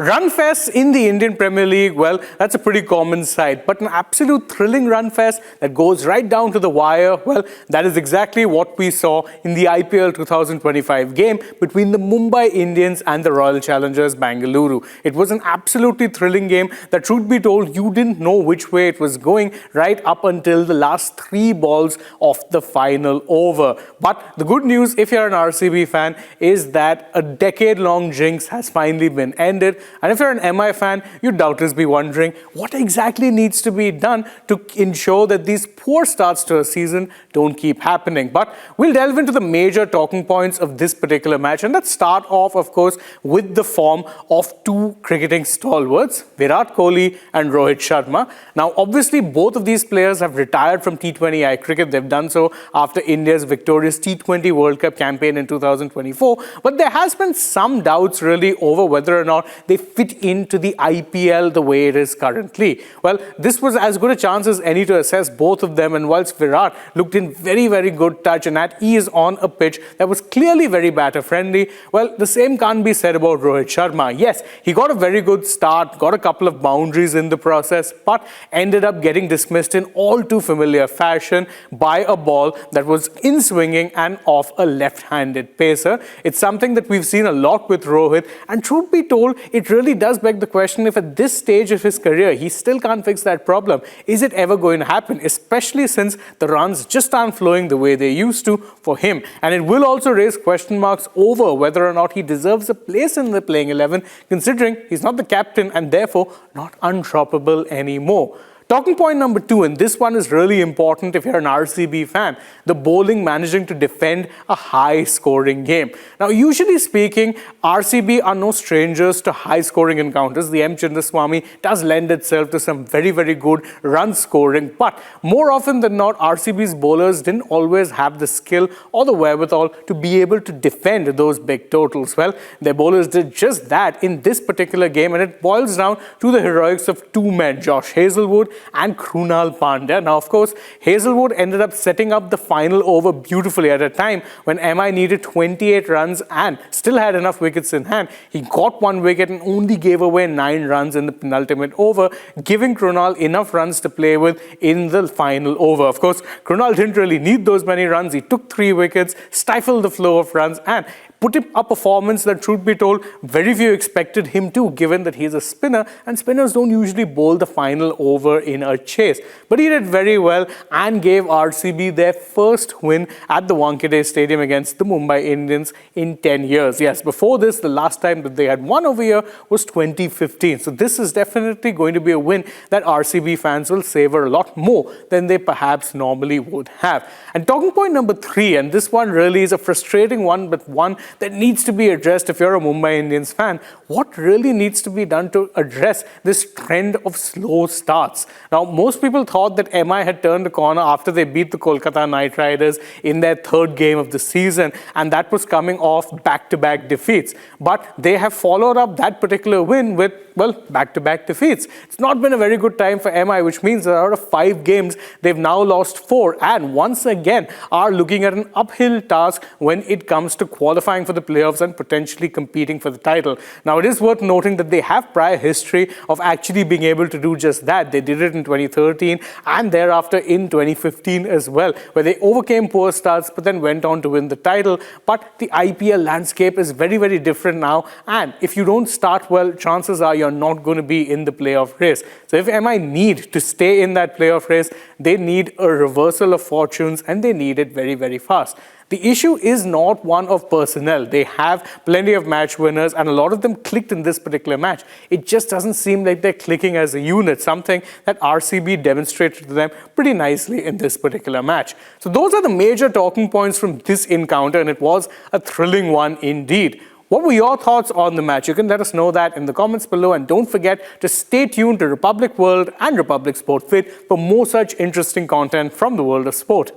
Run fests in the Indian Premier League, well, that's a pretty common sight. But an absolute thrilling run fest that goes right down to the wire, well, that is exactly what we saw in the IPL 2025 game between the Mumbai Indians and the Royal Challengers Bengaluru. It was an absolutely thrilling game that, truth be told, you didn't know which way it was going right up until the last 3 balls of the final over. But the good news, if you're an RCB fan, is that a decade-long jinx has finally been ended. And if you're an MI fan, you'd doubtless be wondering what exactly needs to be done to ensure that these poor starts to a season don't keep happening. But we'll delve into the major talking points of this particular match. And let's start off, of course, with the form of 2 cricketing stalwarts, Virat Kohli and Rohit Sharma. Now, obviously, both of these players have retired from T20I cricket. They've done so after India's victorious T20 World Cup campaign in 2024. But there has been some doubts really over whether or not they fit into the IPL the way it is currently. Well, this was as good a chance as any to assess both of them, and whilst Virat looked in very, very good touch and at ease on a pitch that was clearly very batter-friendly, well, the same can't be said about Rohit Sharma. Yes, he got a very good start, got a couple of boundaries in the process, but ended up getting dismissed in all too familiar fashion by a ball that was in-swinging and off a left-handed pacer. It's something that we've seen a lot with Rohit, and truth be told, it really does beg the question if at this stage of his career he still can't fix that problem. Is it ever going to happen, especially since the runs just aren't flowing the way they used to for him? And it will also raise question marks over whether or not he deserves a place in the playing 11, considering he's not the captain and therefore not undroppable anymore. Talking point number 2, and this one is really important if you're an RCB fan, the bowling managing to defend a high-scoring game. Now, usually speaking, RCB are no strangers to high-scoring encounters. The M. Chinnaswamy does lend itself to some very, very good run scoring, but more often than not, RCB's bowlers didn't always have the skill or the wherewithal to be able to defend those big totals. Well, their bowlers did just that in this particular game, and it boils down to the heroics of 2 men, Josh Hazlewood and Krunal Pandya. Now, of course, Hazlewood ended up setting up the final over beautifully at a time when MI needed 28 runs and still had enough wickets in hand. He got 1 wicket and only gave away 9 runs in the penultimate over, giving Krunal enough runs to play with in the final over. Of course, Krunal didn't really need those many runs. He took 3 wickets, stifled the flow of runs, and put up a performance that, truth be told, very few expected him to, given that he's a spinner and spinners don't usually bowl the final over in a chase. But he did very well and gave RCB their first win at the Wankhede Stadium against the Mumbai Indians in 10 years. Yes, before this, the last time that they had won over here was 2015. So this is definitely going to be a win that RCB fans will savor a lot more than they perhaps normally would have. And talking point number 3, and this one really is a frustrating one, but one that needs to be addressed if you're a Mumbai Indians fan. What really needs to be done to address this trend of slow starts? Now, most people thought that MI had turned the corner after they beat the Kolkata Knight Riders in their 3rd game of the season, and that was coming off back-to-back defeats. But they have followed up that particular win with, well, back-to-back defeats. It's not been a very good time for MI, which means that out of 5 games, they've now lost 4, and once again are looking at an uphill task when it comes to qualifying for the playoffs and potentially competing for the title. Now, it is worth noting that they have prior history of actually being able to do just that. They did it in 2013 and thereafter in 2015 as well, where they overcame poor starts but then went on to win the title. But the IPL landscape is very, very different now, and if you don't start well, chances are you're not going to be in the playoff race. So if MI need to stay in that playoff race, they need a reversal of fortunes, and they need it very, very fast. The issue is not one of personnel. They have plenty of match winners, and a lot of them clicked in this particular match. It just doesn't seem like they're clicking as a unit, something that RCB demonstrated to them pretty nicely in this particular match. So those are the major talking points from this encounter, and it was a thrilling one indeed. What were your thoughts on the match? You can let us know that in the comments below, and don't forget to stay tuned to Republic World and Republic Sport Fit for more such interesting content from the world of sport.